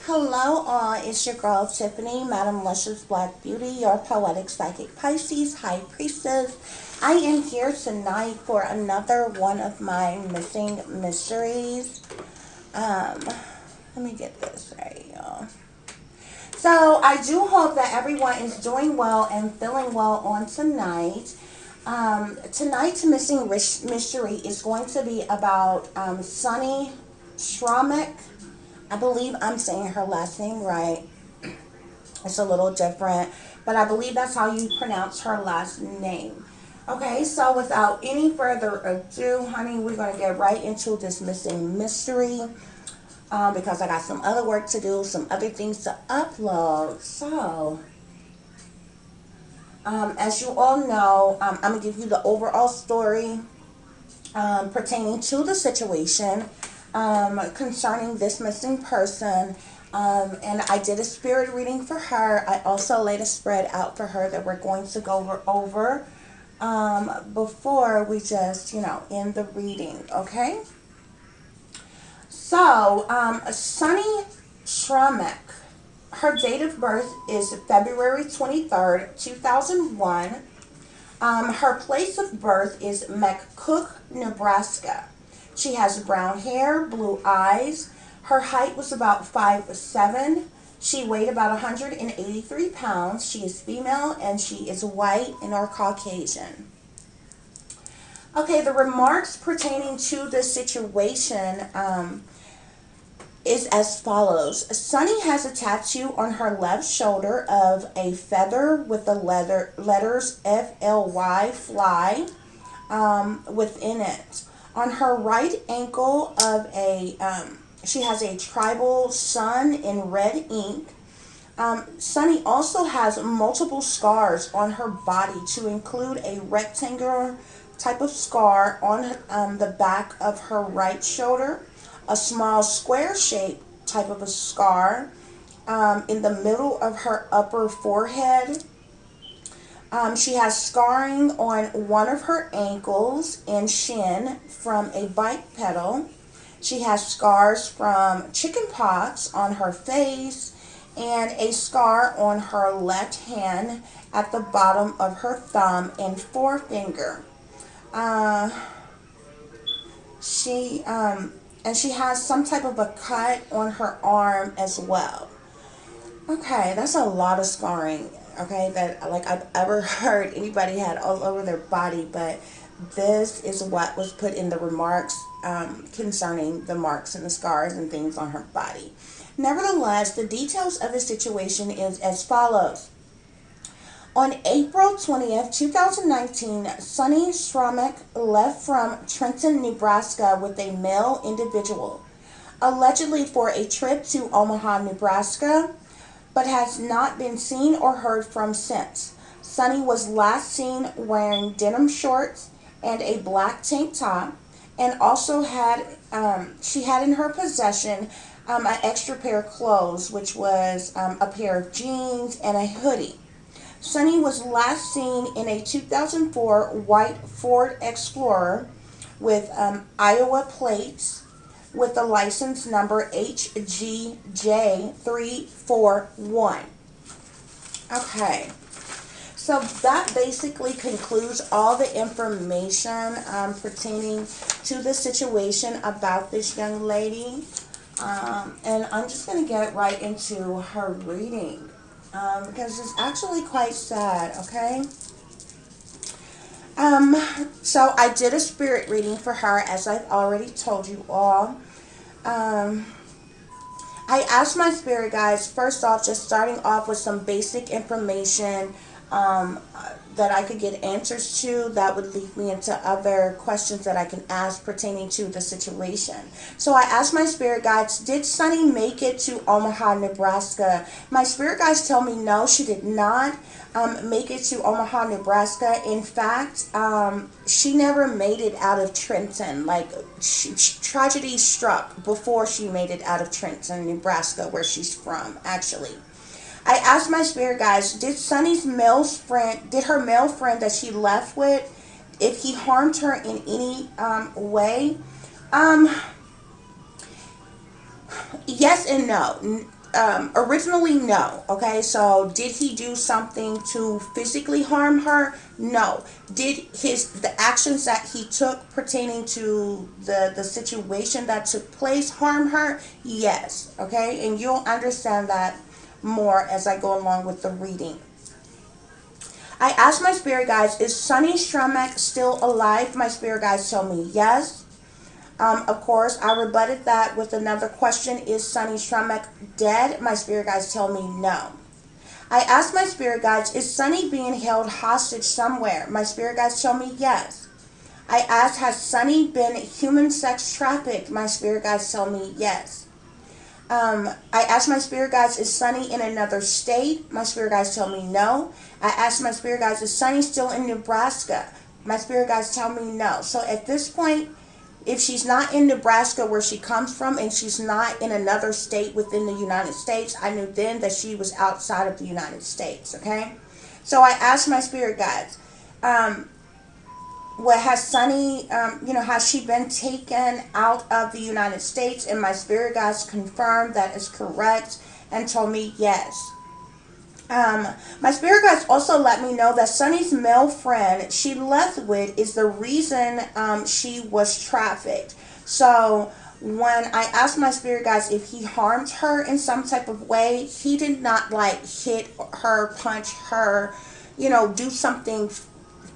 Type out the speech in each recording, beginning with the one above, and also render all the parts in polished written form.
Hello all, it's your girl Tiffany, Madam Luscious Black Beauty, your poetic psychic Pisces, High Priestess. I am here tonight for another one of my missing mysteries. Let me get this right, y'all. So I do hope that everyone is doing well and feeling well on tonight. Tonight's missing mystery is going to be about Sunny Sramek. I believe I'm saying her last name right. It's a little different, but I believe that's how you pronounce her last name. Okay, so without any further ado, honey, we're going to get right into this missing mystery because I got some other work to do, some other things to upload. So, as you all know, I'm going to give you the overall story pertaining to the situation concerning this missing person. And I did a spirit reading for her. I also laid a spread out for her that we're going to go over before we just, end the reading, okay? So, Sunny Sramek, her date of birth is February 23rd, 2001. Her place of birth is McCook, Nebraska. She has brown hair, blue eyes. Her height was about 5'7". She weighed about 183 pounds. She is female and she is white and or Caucasian. Okay, the remarks pertaining to this situation is as follows. Sunny has a tattoo on her left shoulder of a feather with the letters FLY, fly, within it. On her right ankle she has a tribal sun in red ink. Sunny also has multiple scars on her body, to include a rectangular type of scar on the back of her right shoulder, a small square shaped type of a scar in the middle of her upper forehead. She has scarring on one of her ankles and shin from a bike pedal. She has scars from chicken pox on her face and a scar on her left hand at the bottom of her thumb and forefinger. She has some type of a cut on her arm as well. Okay, that's a lot of scarring, okay, that like I've ever heard anybody had all over their body, but this is what was put in the remarks concerning the marks and the scars and things on her body. Nevertheless, the details of the situation is as follows. On April 20th, 2019, Sunny Sramek left from Trenton, Nebraska with a male individual, allegedly for a trip to Omaha, Nebraska, but has not been seen or heard from since. Sunny was last seen wearing denim shorts and a black tank top, and also she had in her possession an extra pair of clothes, which was a pair of jeans and a hoodie. Sunny was last seen in a 2004 white Ford Explorer with Iowa plates with the license number HGJ341. Okay, so that basically concludes all the information pertaining to the situation about this young lady. And I'm just going to get right into her reading because it's actually quite sad, okay? So I did a spirit reading for her, as I've already told you all. I asked my spirit guides, first off, just starting off with some basic information that I could get answers to that would lead me into other questions that I can ask pertaining to the situation. So I asked my spirit guides, did Sunny make it to Omaha, Nebraska? My spirit guides tell me no, she did not make it to Omaha, Nebraska. In fact, she never made it out of Trenton. Like, tragedy struck before she made it out of Trenton, Nebraska, where she's from, actually. I asked my spirit guides, did her male friend that she left with, if he harmed her in any way? Yes and no. originally, no. Okay, so did he do something to physically harm her? No. Did the actions that he took pertaining to the situation that took place harm her? Yes. Okay, and you'll understand that more as I go along with the reading. I asked my spirit guides, is Sonny Sramek still alive? My spirit guides tell me yes. Of course, I rebutted that with another question. Is Sonny Sramek dead? My spirit guides tell me no. I asked my spirit guides, is Sonny being held hostage somewhere? My spirit guides tell me yes. I asked, has Sonny been human sex trafficked? My spirit guides tell me yes. I asked my spirit guides, is Sonny in another state? My spirit guides tell me no. I asked my spirit guides, is Sonny still in Nebraska? My spirit guides tell me no. So at this point, if she's not in Nebraska where she comes from and she's not in another state within the United States, I knew then that she was outside of the United States, okay? So I asked my spirit guides, what has Sonny, has she been taken out of the United States? And my spirit guides confirmed that is correct and told me yes. My spirit guides also let me know that Sonny's male friend she left with is the reason she was trafficked. So when I asked my spirit guides if he harmed her in some type of way, he did not like hit her, punch her, do something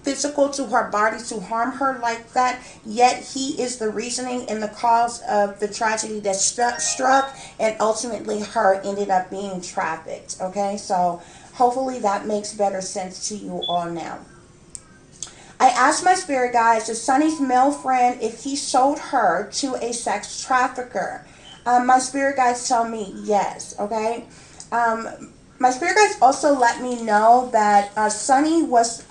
physical to her body to harm her like that. Yet he is the reasoning and the cause of the tragedy that struck, and ultimately her ended up being trafficked. Okay, so hopefully that makes better sense to you all now. I asked my spirit guides, is Sonny's male friend, if he sold her to a sex trafficker? My spirit guides tell me yes. Okay. My spirit guides also let me know that Sonny was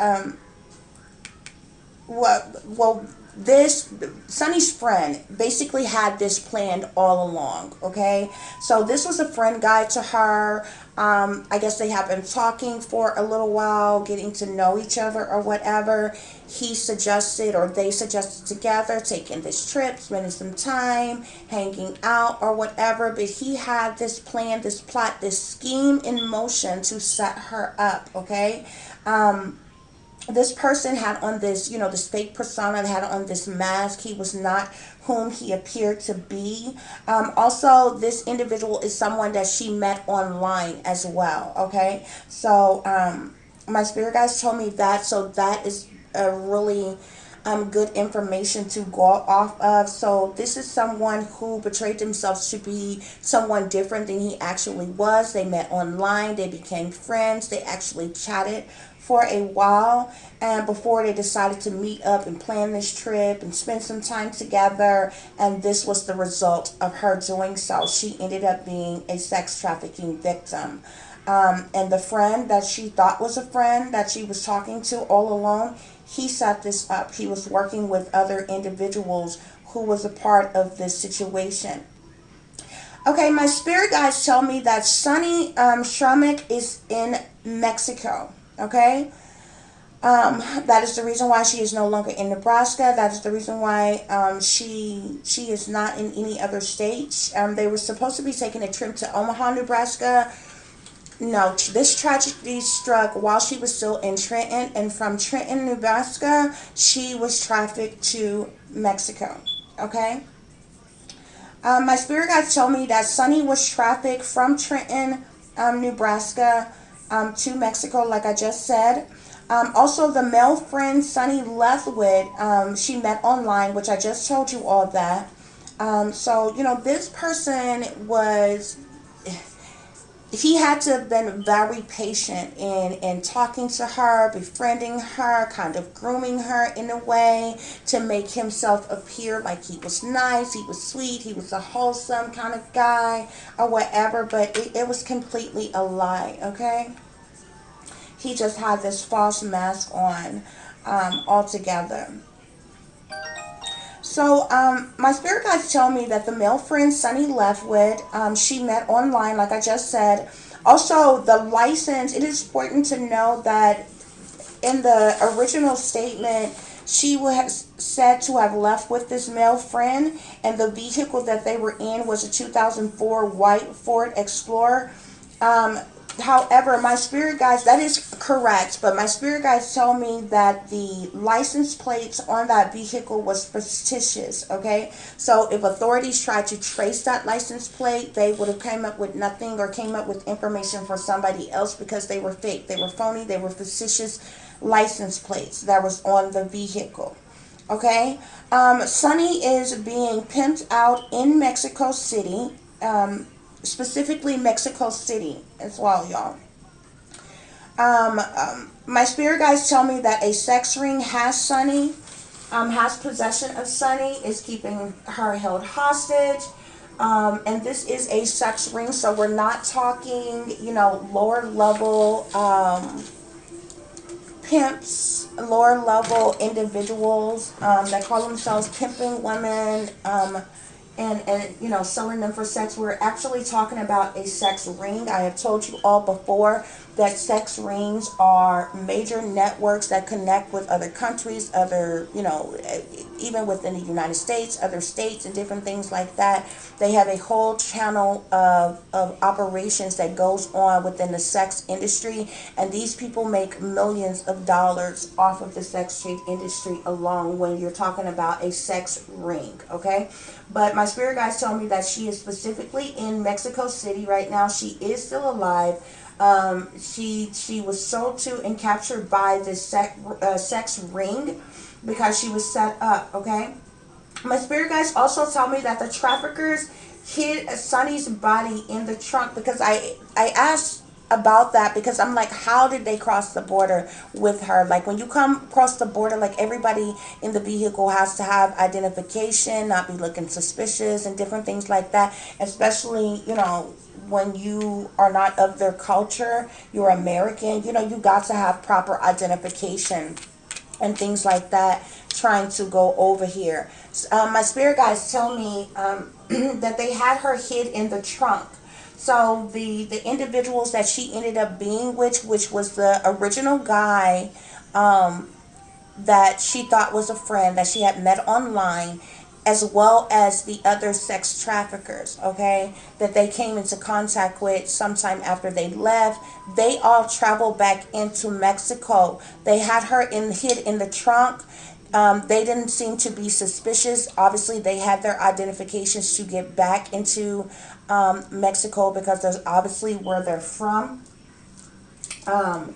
this Sonny's friend basically had this planned all along. Okay, so this was a friend guide to her. I guess they have been talking for a little while, getting to know each other or whatever. He suggested, or they suggested together, taking this trip, spending some time, hanging out or whatever. But he had this plan, this plot, this scheme in motion to set her up. Okay. This person had on this, this fake persona, had on this mask. He was not whom he appeared to be. Also, this individual is someone that she met online as well. Okay, so my spirit guides told me that. So that is a really good information to go off of. So this is someone who portrayed themselves to be someone different than he actually was. They met online. They became friends. They actually chatted for a while, and before they decided to meet up and plan this trip and spend some time together, and this was the result of her doing so. She ended up being a sex trafficking victim. And the friend that she thought was a friend that she was talking to all along, he set this up. He was working with other individuals who was a part of this situation. Okay, my spirit guides tell me that Sonny Sramek is in Mexico. Okay, that is the reason why she is no longer in Nebraska. That is the reason why she is not in any other states. They were supposed to be taking a trip to Omaha, Nebraska. No, this tragedy struck while she was still in Trenton, and from Trenton, Nebraska, she was trafficked to Mexico. Okay. My spirit guides tell me that Sonny was trafficked from Trenton, Nebraska, to Mexico, like I just said. Also, the male friend Sonny left with, she met online, which I just told you all that. So, this person was, he had to have been very patient in talking to her, befriending her, kind of grooming her in a way to make himself appear like he was nice, he was sweet, he was a wholesome kind of guy or whatever, but it was completely a lie, okay? He just had this false mask on altogether. So, my spirit guides tell me that the male friend Sonny left with, she met online, like I just said. Also, the license, it is important to know that in the original statement, She was said to have left with this male friend, and the vehicle that they were in was a 2004 white Ford Explorer. Um, However, my spirit guides, that is correct, but my spirit guides tell me that the license plates on that vehicle was fictitious, okay? So if authorities tried to trace that license plate, they would have came up with nothing or came up with information for somebody else because they were fake. They were phony. They were fictitious license plates that was on the vehicle. Okay, Sunny is being pimped out in Mexico City, specifically Mexico City as well, y'all. My spirit guides tell me that a sex ring has possession of Sunny, is keeping her held hostage. And this is a sex ring, so we're not talking, lower level pimps, lower level individuals that call themselves pimping women, and selling them for sex. We're actually talking about a sex ring. I have told you all before that sex rings are major networks that connect with other countries, other, even within the United States, other states, and different things like that. They have a whole channel of operations that goes on within the sex industry, and these people make millions of dollars off of the sex trade industry alone when you're talking about a sex ring, okay? But my spirit guides tell me that she is specifically in Mexico City right now. She is still alive. She was sold to and captured by this sex ring because she was set up, okay? My spirit guides also tell me that the traffickers hid Sunny's body in the trunk, because I asked about that because I'm like, how did they cross the border with her? Like, when you come across the border, like, everybody in the vehicle has to have identification, not be looking suspicious and different things like that, especially, when you are not of their culture, you're American, you got to have proper identification and things like that trying to go over here. My spirit guides tell me that they had her hid in the trunk. So the individuals that she ended up being with, which was the original guy that she thought was a friend that she had met online, as well as the other sex traffickers, okay, that they came into contact with sometime after they left. They all traveled back into Mexico. They had her hid in the trunk. They didn't seem to be suspicious. Obviously, they had their identifications to get back into Mexico, because that's obviously where they're from. Um,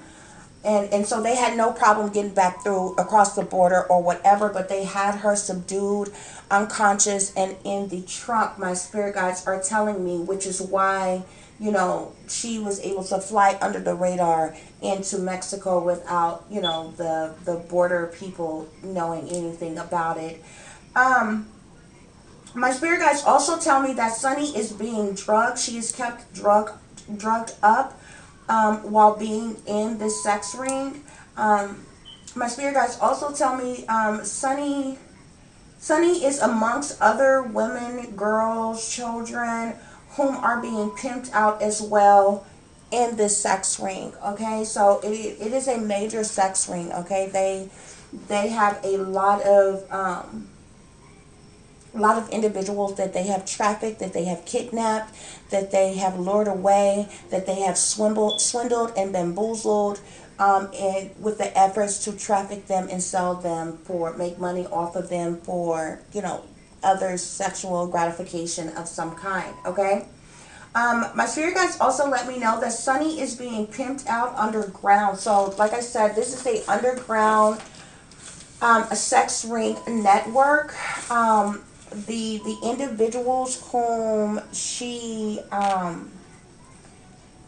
and so they had no problem getting back through across the border or whatever, but they had her subdued, unconscious, and in the trunk, my spirit guides are telling me, which is why, she was able to fly under the radar into Mexico without, the border people knowing anything about it. My spirit guides also tell me that Sunny is being drugged. She is kept drugged up while being in this sex ring. My spirit guides also tell me Sunny is amongst other women, girls, children whom are being pimped out as well in this sex ring. Okay, so it is a major sex ring. Okay, they have a lot of individuals that they have trafficked, that they have kidnapped, that they have lured away, that they have swindled and bamboozled, and with the efforts to traffic them and sell them make money off of them for, other sexual gratification of some kind, okay? My spirit guides also let me know that Sunny is being pimped out underground. So, like I said, this is a underground a sex ring network. The individuals whom she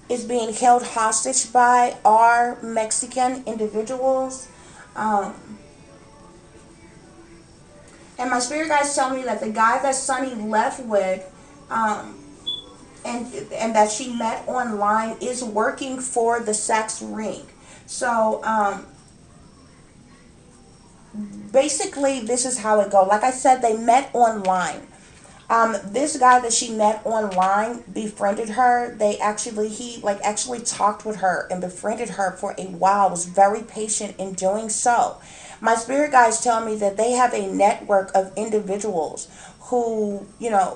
is being held hostage by are Mexican individuals. And my spirit guides tell me that the guy that Sunny left with, and that she met online, is working for the sex ring. So basically, this is how it goes. Like I said, they met online. This guy that she met online befriended her. He actually talked with her and befriended her for a while. Was very patient in doing so. My spirit guides tell me that they have a network of individuals who,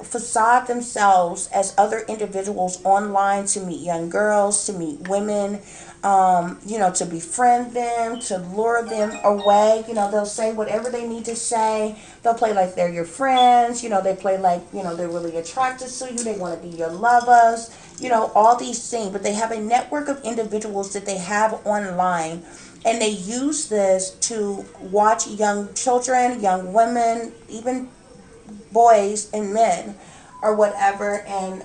facade themselves as other individuals online to meet young girls, to meet women, to befriend them, to lure them away. They'll say whatever they need to say. They'll play like they're your friends. They play like, they're really attracted to you. They want to be your lovers. All these things. But they have a network of individuals that they have online. And they use this to watch young children, young women, even boys and men or whatever. And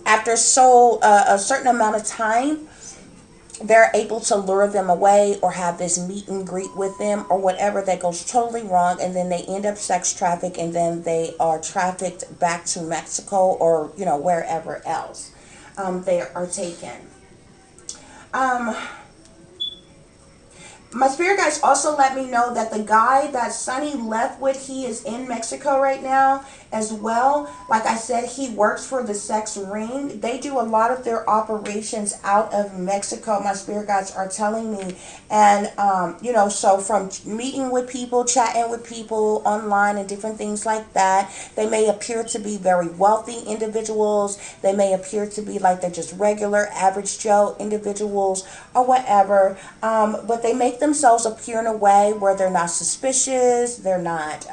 after a certain amount of time, they're able to lure them away or have this meet and greet with them or whatever that goes totally wrong, and then they end up sex trafficked, and then they are trafficked back to Mexico or wherever else they are taken. My spirit guides also let me know that the guy that Sunny left with, he is in Mexico right now as well. Like I said, he works for the sex ring. They do a lot of their operations out of Mexico, my spirit guides are telling me. And, so from meeting with people, chatting with people online and different things like that, they may appear to be very wealthy individuals. They may appear to be like they're just regular, average Joe individuals or whatever. But they make themselves appear in a way where they're not suspicious. They're not,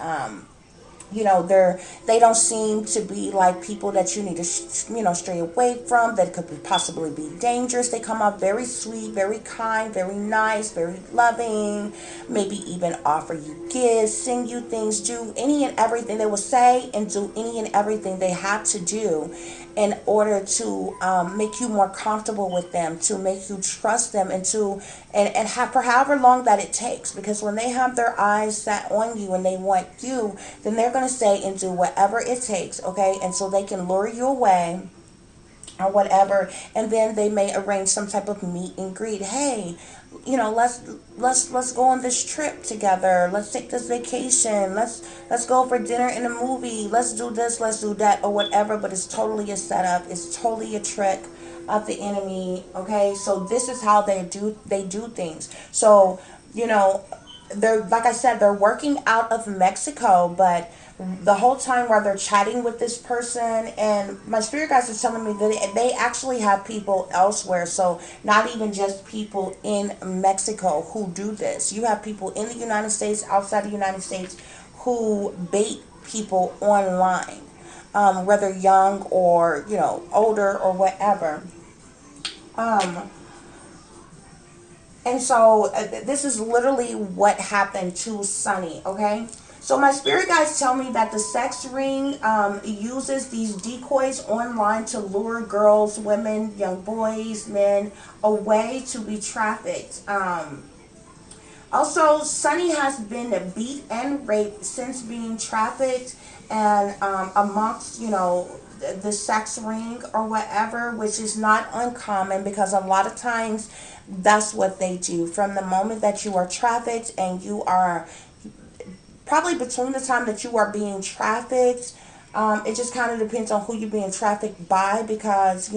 they don't seem to be like people that you need to stray away from, that could possibly be dangerous. They come out very sweet, very kind, very nice, very loving, maybe even offer you gifts, send you things, do any and everything. They will say and do any and everything they have to do in order to make you more comfortable with them, to make you trust them, and have for however long that it takes. Because when they have their eyes set on you and they want you, then they're going to say and do whatever it takes, okay? And so they can lure you away or whatever, and then they may arrange some type of meet and greet. Hey, let's go on this trip together. Let's take this vacation. Let's go for dinner and a movie. Let's do this, let's do that, or whatever. But it's totally a setup. It's totally a trick of the enemy. Okay, so this is how they do things. So they're, like I said, they're working out of Mexico, but the whole time while they're chatting with this person, and my spirit guides are telling me that they actually have people elsewhere. So not even just people in Mexico who do this. You have people in the United States, outside the United States, who bait people online, whether young or older or whatever. And so this is literally what happened to Sunny, okay? So my spirit guides tell me that the sex ring uses these decoys online to lure girls, women, young boys, men away to be trafficked. Also, Sunny has been beat and raped since being trafficked, and amongst, the sex ring or whatever, which is not uncommon, because a lot of times that's what they do. From the moment that you are trafficked, and you are probably between the time that you are being trafficked, it just kind of depends on who you're being trafficked by, because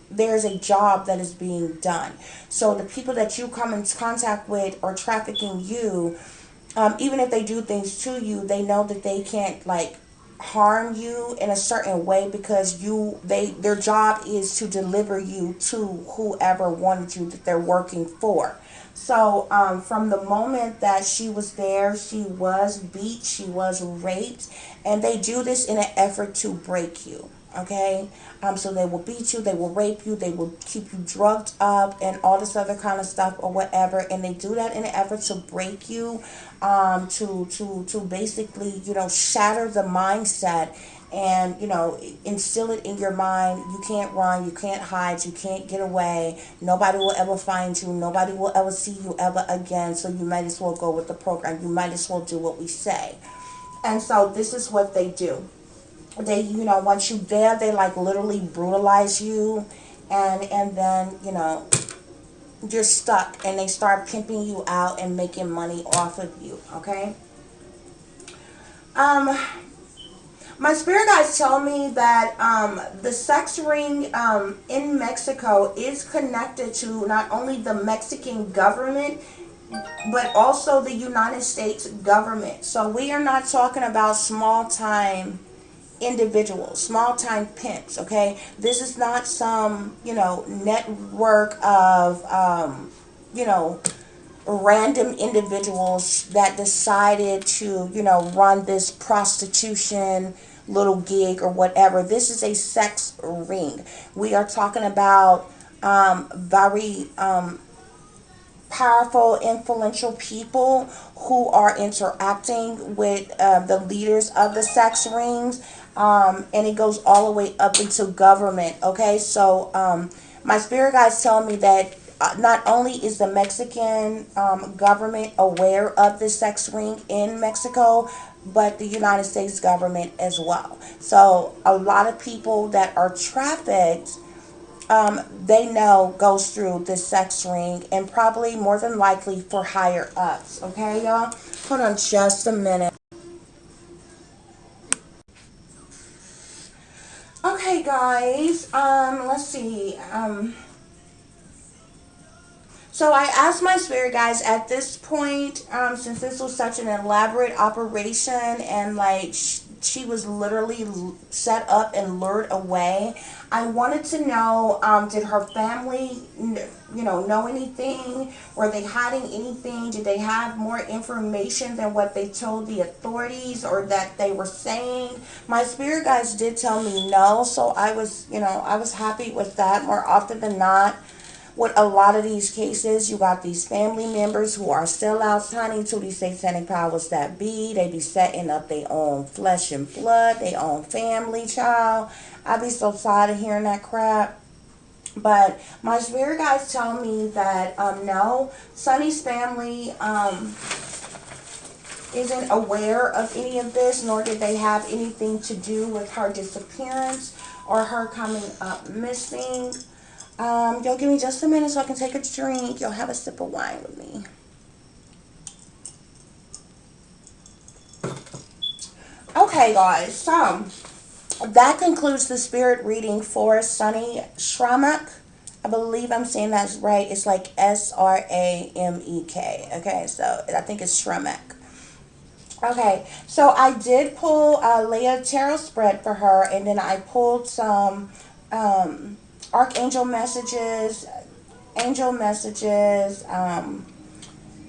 there's a job that is being done. So the people that you come in contact with are trafficking you. Even if they do things to you, they know that they can't harm you in a certain way, because their job is to deliver you to whoever wanted you, that they're working for. So from the moment that she was there, she was beat, she was raped, and they do this in an effort to break you. Okay, so they will beat you, they will rape you, they will keep you drugged up, and all this other kind of stuff or whatever, and they do that in an effort to break you, to basically shatter the mindset, and instill it in your mind. You can't run, you can't hide, you can't get away. Nobody will ever find you. Nobody will ever see you ever again. So you might as well go with the program. You might as well do what we say. And so this is what they do. They, once you there, they literally brutalize you, and then you're stuck, and they start pimping you out and making money off of you. Okay. My spirit guides tell me that the sex ring in Mexico is connected to not only the Mexican government, but also the United States government. So we are not talking about small time individuals, small time pimps, okay? This is not some, network of, random individuals that decided to, run this prostitution little gig or whatever. This is a sex ring. We are talking about very powerful, influential people who are interacting with the leaders of the sex rings, and it goes all the way up into government. Okay, so my spirit guides tell me that not only is the Mexican government aware of the sex ring in Mexico, but the United States government as well. So a lot of people that are trafficked, they know goes through this sex ring, and probably more than likely for higher ups. Okay, y'all? Hold on just a minute. Okay, guys. Let's see. So I asked my spirit guides at this point, since this was such an elaborate operation and like she was literally set up and lured away. I wanted to know, did her family, know anything? Were they hiding anything? Did they have more information than what they told the authorities or that they were saying? My spirit guides did tell me no, so I was happy with that. More often than not, with a lot of these cases, you got these family members who are still outstanding to these satanic powers that be. They be setting up their own flesh and blood, their own family child. I be so tired of hearing that crap. But my spirit guides tell me that no, Sunny's family isn't aware of any of this, nor did they have anything to do with her disappearance or her coming up missing. Y'all give me just a minute so I can take a drink. Y'all have a sip of wine with me. Okay, guys, so that concludes the spirit reading for Sunny Sramek. I believe I'm saying that's right. It's like Sramek. Okay, so I think it's Sramek. Okay, so I did pull a Leah Tarot spread for her, and then I pulled some archangel messages, angel messages,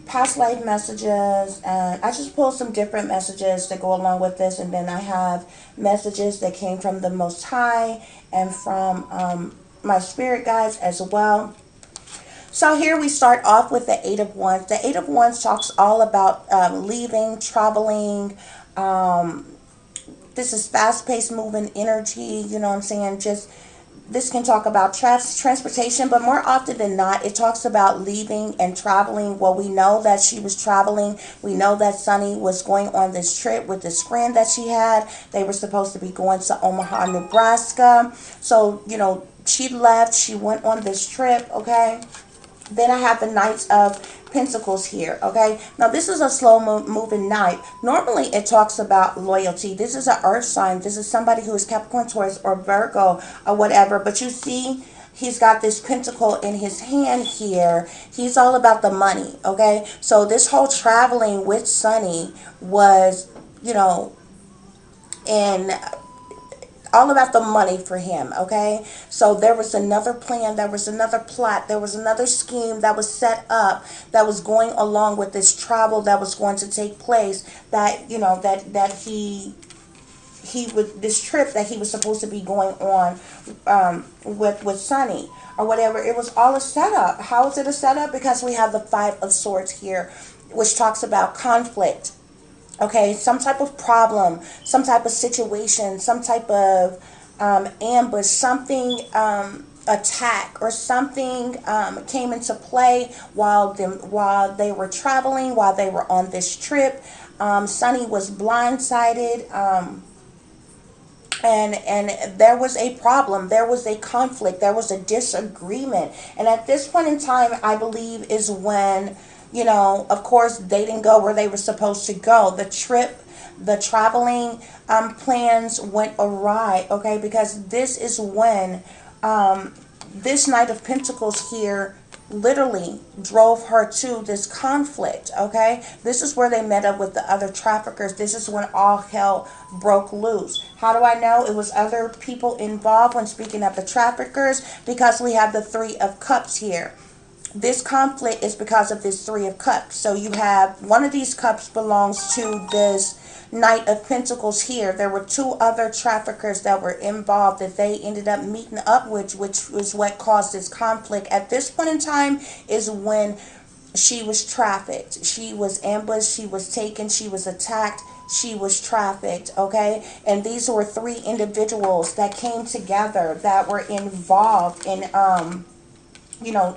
past life messages, and I just pulled some different messages to go along with this, and then I have messages that came from the Most High and from my spirit guides as well. So here we start off with the Eight of Wands. The Eight of Wands talks all about leaving, traveling. This is fast-paced moving energy, you know what I'm saying? Just this can talk about transportation, but more often than not, it talks about leaving and traveling. Well, we know that she was traveling. We know that Sunny was going on this trip with this friend that she had. They were supposed to be going to Omaha, Nebraska. So, she left. She went on this trip, okay? Then I have the Knights of Pentacles here, okay? Now, this is a slow moving knight. Normally, it talks about loyalty. This is an earth sign. This is somebody who is Capricorn, Taurus, or Virgo, or whatever. But you see, he's got this pentacle in his hand here. He's all about the money, okay? So this whole traveling with Sunny was, and all about the money for him, okay? So there was another plan, there was another plot, there was another scheme that was set up that was going along with this travel that was going to take place, that, that he would, this trip that he was supposed to be going on with Sunny or whatever. It was all a setup. How is it a setup? Because we have the Five of Swords here, which talks about conflict. Okay, some type of problem, some type of situation, some type of ambush, something, attack, or something came into play while they were traveling, while they were on this trip. Sunny was blindsided, and there was a problem, there was a conflict, there was a disagreement. And at this point in time, I believe is when, of course, they didn't go where they were supposed to go. The trip the traveling plans went awry, okay, because this is when this Knight of Pentacles here literally drove her to this conflict, okay? This is where they met up with the other traffickers. This is when all hell broke loose. How do I know it was other people involved when speaking of the traffickers? Because we have the Three of Cups here. This conflict is because of this Three of Cups. So you have one of these cups belongs to this Knight of Pentacles here. There were two other traffickers that were involved that they ended up meeting up with, which was what caused this conflict. At this point in time is when she was trafficked. She was ambushed, she was taken, she was attacked, she was trafficked, okay? And these were three individuals that came together that were involved in, you know,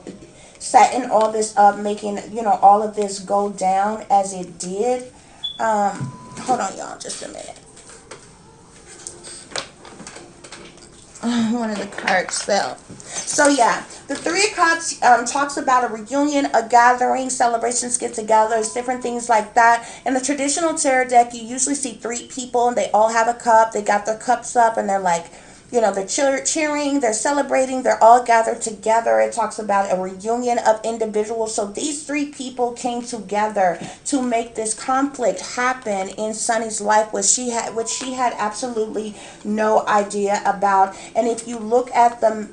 setting all this up, making, you know, all of this go down as it did. Hold on, y'all, just a minute. One of the cards fell. So yeah, the Three of Cups talks about a reunion, a gathering, celebrations, get-togethers, different things like that. In the traditional tarot deck, you usually see three people, and they all have a cup. They got their cups up, and they're like, you know, they're cheering, they're celebrating, they're all gathered together. It talks about a reunion of individuals. So these three people came together to make this conflict happen in Sunny's life, which she had absolutely no idea about. And if you look at the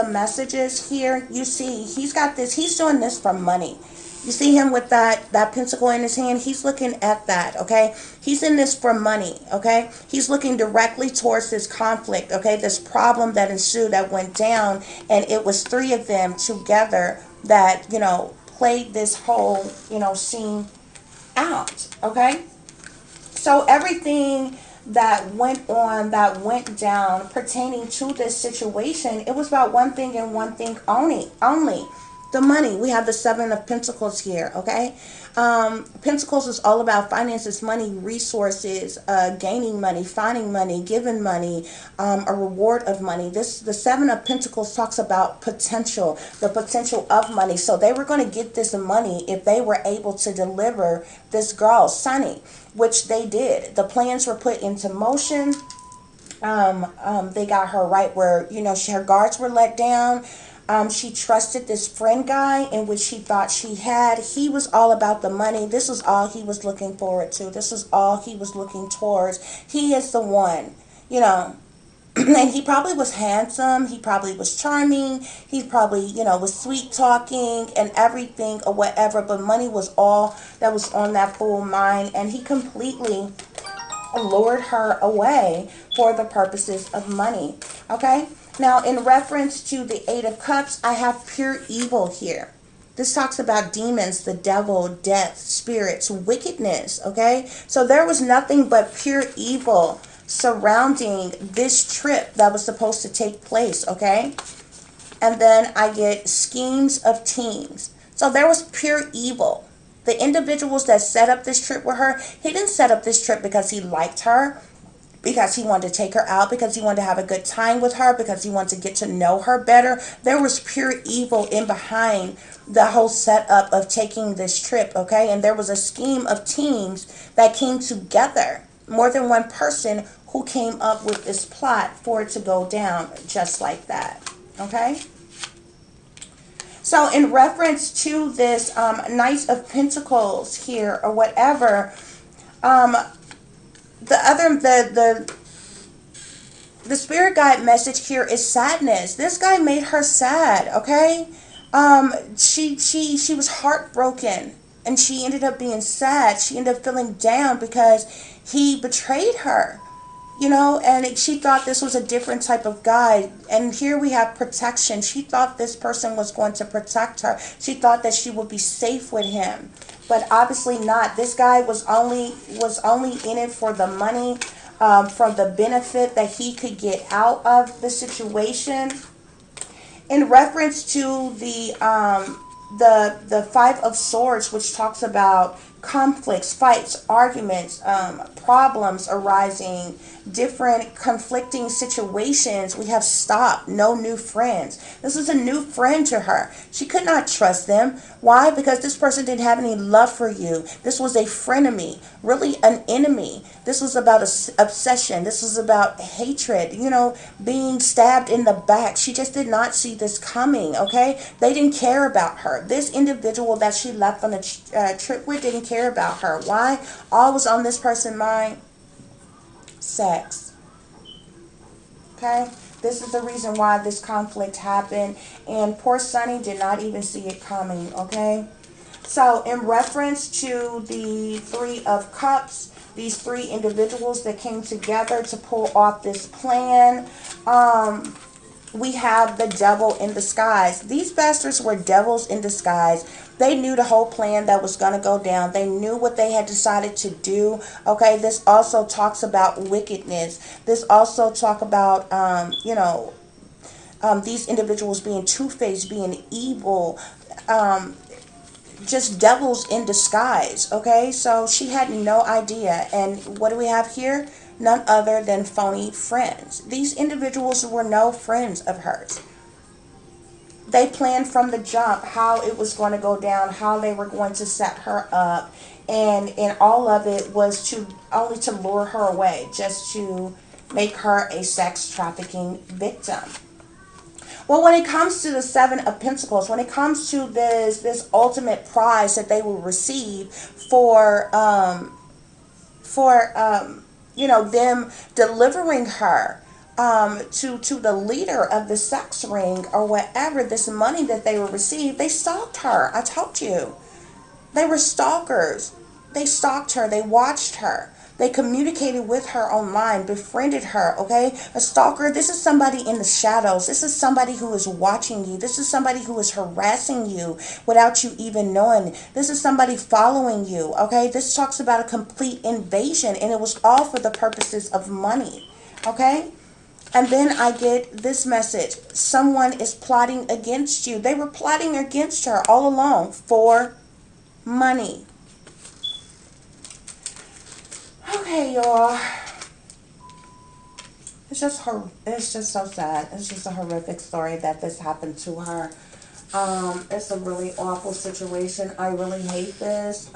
messages here, you see he's doing this for money. You see him with that pentacle in his hand? He's looking at that, okay? He's in this for money, okay? He's looking directly towards this conflict, okay? This problem that ensued, that went down, and it was three of them together that, you know, played this whole, you know, scene out, okay? So everything that went on, that went down pertaining to this situation, it was about one thing and one thing only. The money. We have the Seven of Pentacles here, okay? Pentacles is all about finances, money, resources, gaining money, finding money, giving money, a reward of money. The Seven of Pentacles talks about potential, the potential of money. So they were going to get this money if they were able to deliver this girl, Sunny, which they did. The plans were put into motion. They got her right where, you know, her guards were let down. She trusted this friend guy in which she thought she had. He was all about the money. This was all he was looking forward to. This was all he was looking towards. He is the one, you know. And he probably was handsome. He probably was charming. He probably, you know, was sweet talking and everything or whatever. But money was all that was on that fool mind. And he completely lured her away for the purposes of money. Okay? Now, in reference to the Eight of Cups, I have pure evil here. This talks about demons, the devil, death, spirits, wickedness, okay? So there was nothing but pure evil surrounding this trip that was supposed to take place, okay? And then I get schemes of teams. So there was pure evil. The individuals that set up this trip with her, he didn't set up this trip because he liked her, because he wanted to take her out, because he wanted to have a good time with her, because he wanted to get to know her better. There was pure evil in behind the whole setup of taking this trip, okay? And there was a scheme of teams that came together. More than one person who came up with this plot for it to go down just like that, okay? So in reference to this Knight of Pentacles here or whatever, the spirit guide message here is sadness. This guy made her sad, okay? She was heartbroken and she ended up being sad. She ended up feeling down because he betrayed her, you know, and she thought this was a different type of guy. And here we have protection. She thought this person was going to protect her. She thought that she would be safe with him. But obviously not. This guy was only in it for the money, for the benefit that he could get out of the situation. In reference to the Five of Swords, which talks about conflicts, fights, arguments, problems arising, different conflicting situations. We have stopped. No new friends. This is a new friend to her. She could not trust them. Why? Because this person didn't have any love for you. This was a frenemy, really an enemy. This was about obsession. This was about hatred, being stabbed in the back. She just did not see this coming, okay? They didn't care about her. This individual that she left on the trip with didn't care about her. Why? All was on this person's mind. Sex. Okay? This is the reason why this conflict happened. And poor Sunny did not even see it coming. Okay? So, in reference to the Three of Cups, these three individuals that came together to pull off this plan, we have the devil in disguise. These bastards were devils in disguise. They knew the whole plan that was going to go down. They knew what they had decided to do. Okay, this also talks about wickedness. This also talk about, these individuals being two-faced, being evil, just devils in disguise. Okay, so she had no idea. And what do we have here? None other than phony friends. These individuals were no friends of hers. They planned from the jump how it was going to go down, how they were going to set her up, and all of it was only to lure her away, just to make her a sex trafficking victim. Well, when it comes to the Seven of Pentacles, when it comes to this ultimate prize that they will receive for them delivering her to the leader of the sex ring or whatever, this money that they will receive, they stalked her. I told you. They were stalkers. They stalked her. They watched her. They communicated with her online, befriended her, okay? A stalker, this is somebody in the shadows. This is somebody who is watching you. This is somebody who is harassing you without you even knowing. This is somebody following you, okay? This talks about a complete invasion, and it was all for the purposes of money, okay? And then I get this message. Someone is plotting against you. They were plotting against her all along for money. Okay, y'all. It's just so sad. It's just a horrific story that this happened to her. It's a really awful situation. I really hate this.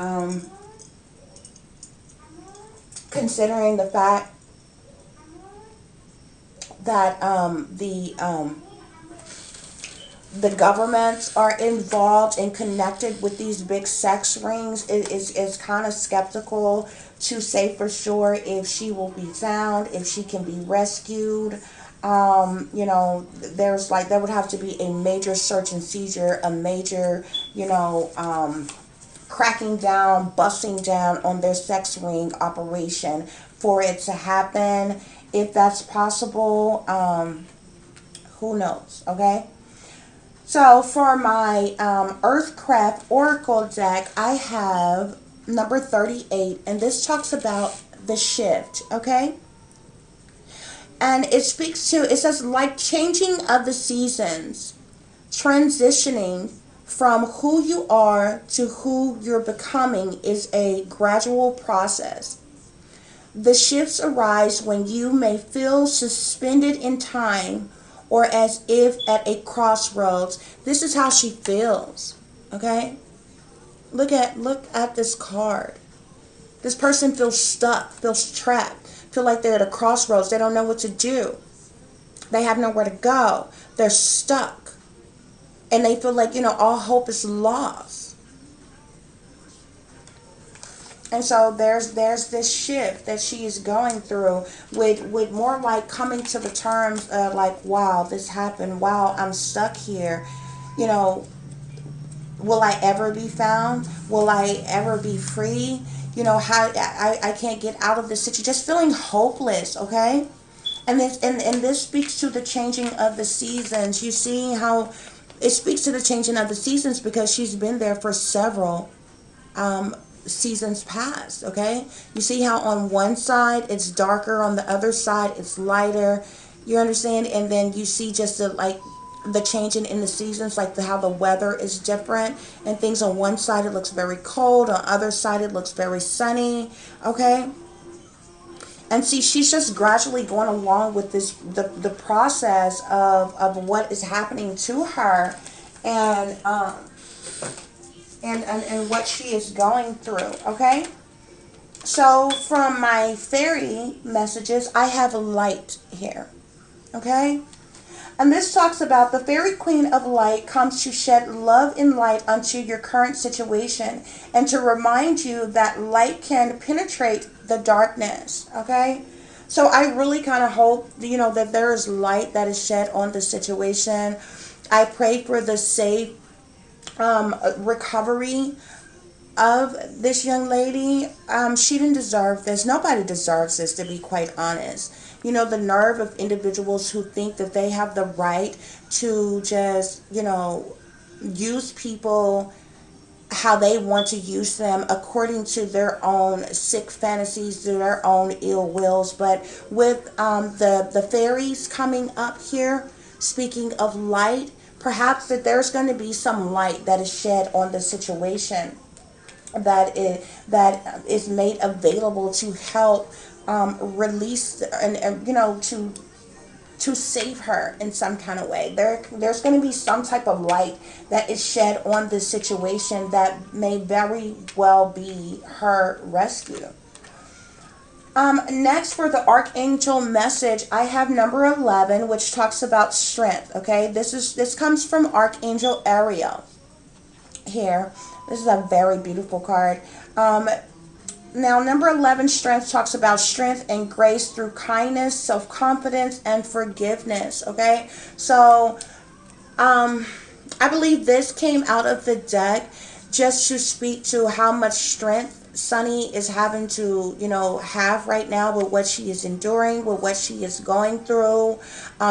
Considering the fact that the governments are involved and connected with these big sex rings, is kind of skeptical to say for sure if she will be found, if she can be rescued. There's there would have to be a major search and seizure, a major, cracking down, busting down on their sex ring operation for it to happen. If that's possible, who knows, okay? So for my Earthcraft Oracle deck, I have number 38, and this talks about the shift, okay? And it says like changing of the seasons, transitioning from who you are to who you're becoming is a gradual process. The shifts arise when you may feel suspended in time or as if at a crossroads. This is how she feels, okay? Look at this card. This person feels stuck, feels trapped, feel like they're at a crossroads. They don't know what to do. They have nowhere to go. They're stuck. And they feel like, all hope is lost. And so there's this shift that she is going through with more like coming to the terms of like, wow, this happened. Wow, I'm stuck here. Will I ever be found? Will I ever be free? How I can't get out of this situation. Just feeling hopeless, okay? And this speaks to the changing of the seasons. You see how it speaks to the changing of the seasons because she's been there for several seasons past, okay? You see how on one side it's darker, on the other side it's lighter. You understand? And then you see just the changing in the seasons, like how the weather is different and things. On one side it looks very cold, on the other side it looks very sunny. Okay. And see, she's just gradually going along with this, the process of what is happening to her, and and what she is going through. Okay. So from my fairy messages, I have light here. Okay. And this talks about the fairy queen of light comes to shed love and light unto your current situation and to remind you that light can penetrate the darkness. Okay. So I really kind of hope, that there is light that is shed on the situation. I pray for the safe recovery of this young lady. She didn't deserve this. Nobody deserves this, to be quite honest. The nerve of individuals who think that they have the right to just, use people how they want to use them according to their own sick fantasies, to their own ill wills. But with the fairies coming up here, speaking of light, perhaps that there's going to be some light that is shed on the situation, that is made available to help release and to save her in some kind of way. There's going to be some type of light that is shed on this situation that may very well be her rescue. Next, for the archangel message, I have number 11, which talks about strength. Okay, this comes from Archangel Ariel here. This is a very beautiful card. Now, number 11, strength, talks about strength and grace through kindness, self-confidence, and forgiveness. Okay, so I believe this came out of the deck just to speak to how much strength Sunny is having to, have right now with what she is enduring, with what she is going through,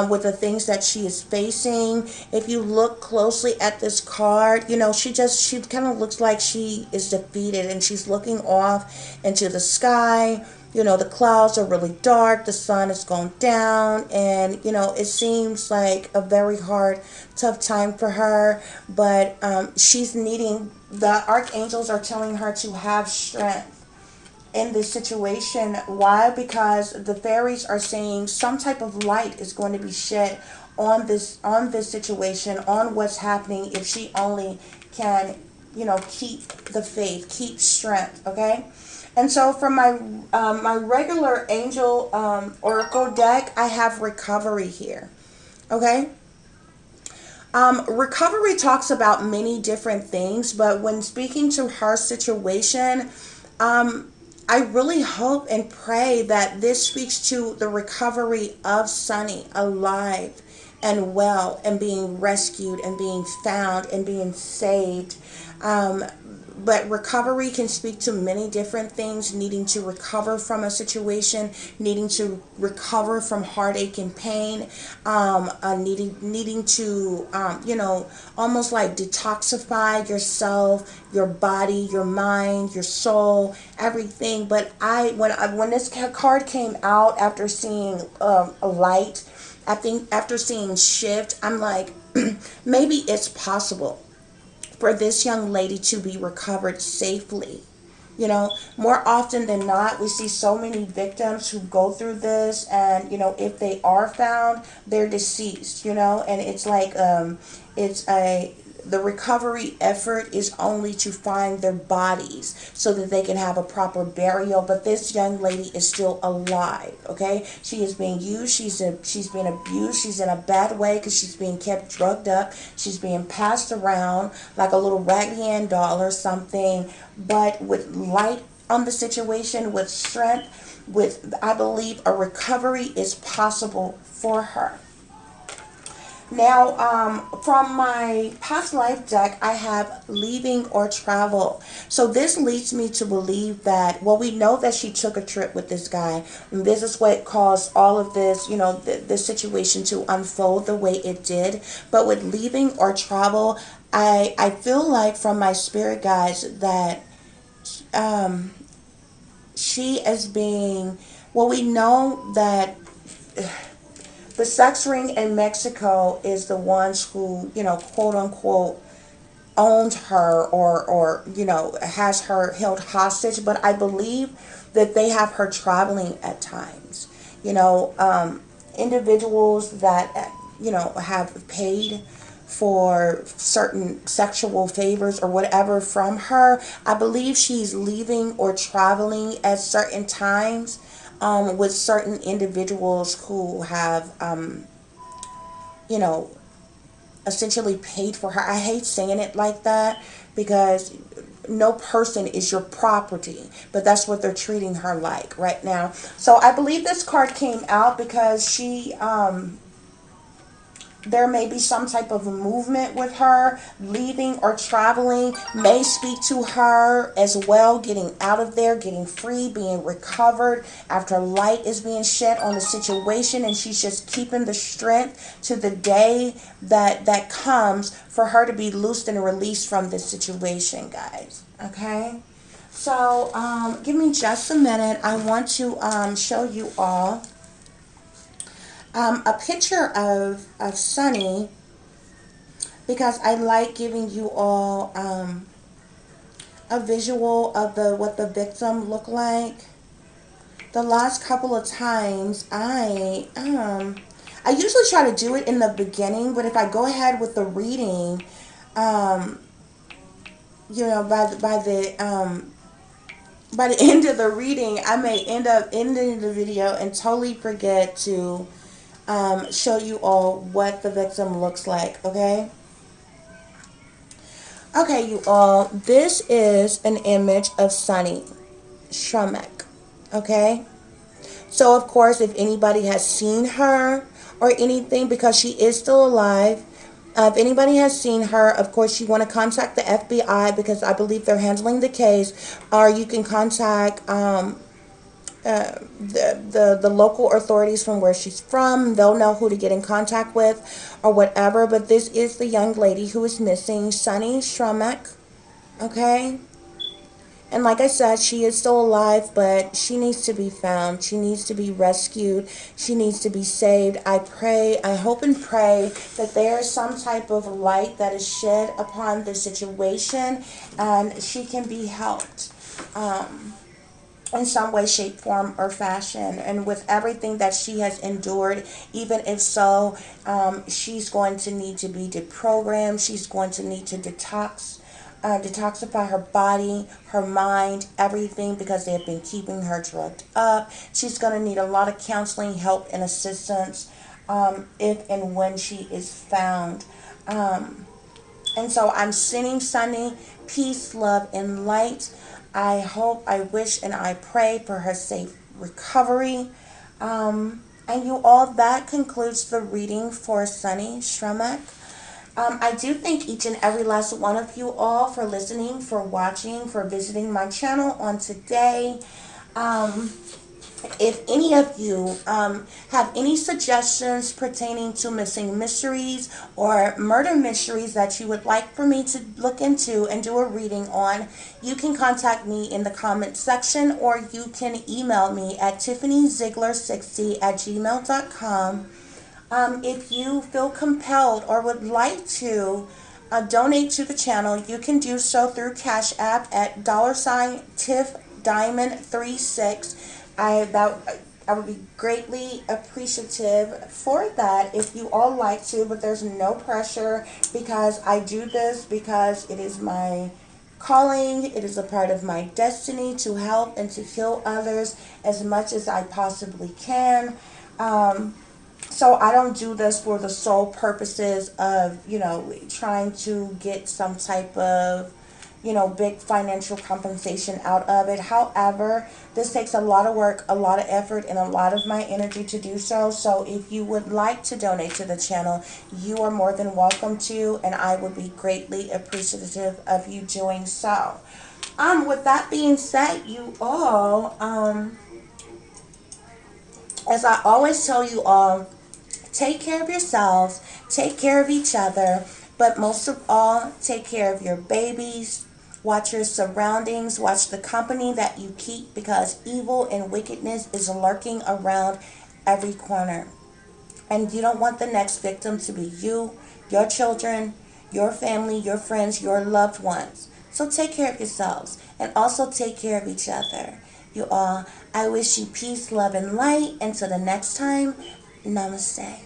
with the things that she is facing. If you look closely at this card, she kind of looks like she is defeated, and she's looking off into the sky. The clouds are really dark, the sun is going down, and, it seems like a very hard, tough time for her, but she's needing, the archangels are telling her to have strength in this situation. Why? Because the fairies are saying some type of light is going to be shed on this situation, on what's happening, if she only can, keep the faith, keep strength. Okay. And so from my regular angel oracle deck, I have recovery here. Okay. Recovery talks about many different things, but when speaking to her situation, I really hope and pray that this speaks to the recovery of Sunny, alive and well, and being rescued and being found and being saved. But recovery can speak to many different things: needing to recover from a situation, needing to recover from heartache and pain, needing to, almost like detoxify yourself, your body, your mind, your soul, everything. But when this card came out after seeing a light, I think after seeing shift, I'm like, maybe it's possible for this young lady to be recovered safely. More often than not, we see so many victims who go through this, and if they are found, they're deceased. And it's like the recovery effort is only to find their bodies so that they can have a proper burial. But this young lady is still alive. Okay, she is being used. She's been abused. She's in a bad way because she's being kept drugged up. She's being passed around like a little Raggedy Ann doll or something. But with light on the situation, with strength, I believe a recovery is possible for her. Now, from my past life deck, I have leaving or travel. So this leads me to believe that, well, we know that she took a trip with this guy. And this is what caused all of this, this situation to unfold the way it did. But with leaving or travel, I feel like from my spirit guides that she is being, well, we know that The sex ring in Mexico is the ones who, you know, quote unquote, owned her, or you know, has her held hostage. But I believe that they have her traveling at times. You know, individuals that, you know, have paid for certain sexual favors or whatever from her. I believe she's leaving or traveling at certain times, with certain individuals who have, you know, essentially paid for her. I hate saying it like that because no person is your property, but that's what they're treating her like right now. So I believe this card came out because there may be some type of movement with her. Leaving or traveling may speak to her as well, getting out of there, getting free, being recovered after light is being shed on the situation, and she's just keeping the strength to the day that comes for her to be loosed and released from this situation, guys. Okay? So, give me just a minute. I want to show you all a picture of Sunny, because I like giving you all a visual of what the victim looked like. The last couple of times I usually try to do it in the beginning, but if I go ahead with the reading, you know, by the end of the reading, I may end up ending the video and totally forget to show you all what the victim looks like. Okay. Okay, you all. This is an image of Sunny Sramek. Okay. So of course, if anybody has seen her or anything, because she is still alive, if anybody has seen her, of course, you want to contact the FBI because I believe they're handling the case, or you can contact the local authorities from where she's from. They'll know who to get in contact with or whatever. But this is the young lady who is missing, Sunny Sramek. Okay. And like I said, she is still alive, but she needs to be found. She needs to be rescued. She needs to be saved. I pray, I hope and pray that there is some type of light that is shed upon the situation and she can be helped in some way, shape, form, or fashion. And with everything that she has endured, even if so, she's going to need to be deprogrammed. She's going to need to detoxify her body, her mind, everything, because they have been keeping her drugged up. She's going to need a lot of counseling, help, and assistance if and when she is found. And so I'm sending Sunny peace, love, and light. I hope, I wish, and I pray for her safe recovery. And you all, that concludes the reading for Sunny Sramek. I do thank each and every last one of you all for listening, for watching, for visiting my channel on today. If any of you have any suggestions pertaining to missing mysteries or murder mysteries that you would like for me to look into and do a reading on, you can contact me in the comment section, or you can email me at tiffanyziegler60@gmail.com. If you feel compelled or would like to donate to the channel, you can do so through Cash App at $TiffDiamond36. I would be greatly appreciative for that if you all like to, but there's no pressure, because I do this because it is my calling. It is a part of my destiny to help and to heal others as much as I possibly can. So I don't do this for the sole purposes of, you know, trying to get some type of, you know, big financial compensation out of it. However, this takes a lot of work, a lot of effort, and a lot of my energy to do so. So if you would like to donate to the channel, you are more than welcome to, and I would be greatly appreciative of you doing so. With that being said, you all, as I always tell you all, take care of yourselves, take care of each other, but most of all, take care of your babies. Watch your surroundings, watch the company that you keep, because evil and wickedness is lurking around every corner. And you don't want the next victim to be you, your children, your family, your friends, your loved ones. So take care of yourselves and also take care of each other. You all, I wish you peace, love, and light. Until the next time, namaste.